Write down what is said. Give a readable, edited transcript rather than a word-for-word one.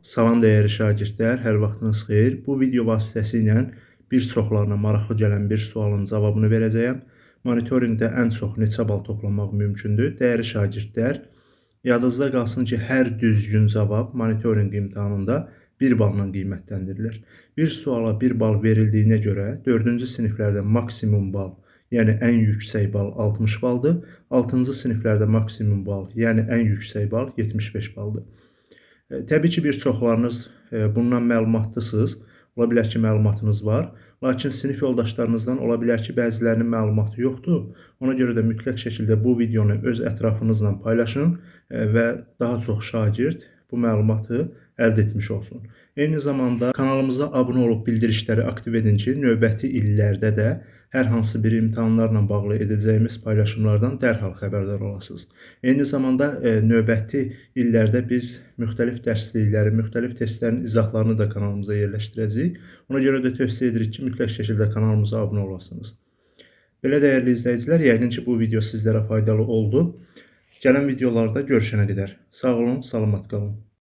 Salam dəyərli şagirdlər, hər vaxtınız xeyir. Bu video vasitəsilə bir çoxlarına maraqlı gələn bir sualın cavabını verəcəyəm. Monitorinqdə ən çox neçə bal toplamaq mümkündür? Dəyərli şagirdlər, yadınızda qalsın ki, hər düzgün cavab monitorinq imtahanında 1 balla qiymətləndirilir. Bir suala 1 bal verildiyinə görə 4-cü siniflərdə maksimum bal, yəni ən yüksək bal 60 baldır. 6-cı siniflərdə maksimum bal, yəni ən yüksək bal 75 baldır. Təbii ki, bir çoxlarınız bundan məlumatdasınız. Ola bilər ki, məlumatınız var. Lakin sinif yoldaşlarınızdan ola bilər ki, bəzilərinin məlumatı yoxdur. Ona görə də mütləq şəkildə bu videonu öz ətrafınızla paylaşın və daha çox şagird bu məlumatı əldə etmiş olsun. Eyni zamanda kanalımıza abunə olub bildirişləri aktiv edin ki, növbəti illərdə də hər hansı bir imtahanlarla bağlı edəcəyimiz paylaşımlardan dərhal xəbərdar olasınız. Eyni zamanda növbəti illərdə biz müxtəlif dərslikləri, müxtəlif testlərin izahlarını da kanalımıza yerləşdirəcəyik. Ona görə də tövsiyə edirik ki, mütləq şəkildə kanalımıza abunə olasınız. Belə dəyərli izləyicilər, yəqin ki, bu video sizlərə faydalı oldu. Gələn videolarda görüşənə qədər sağ olun, salamat qalın.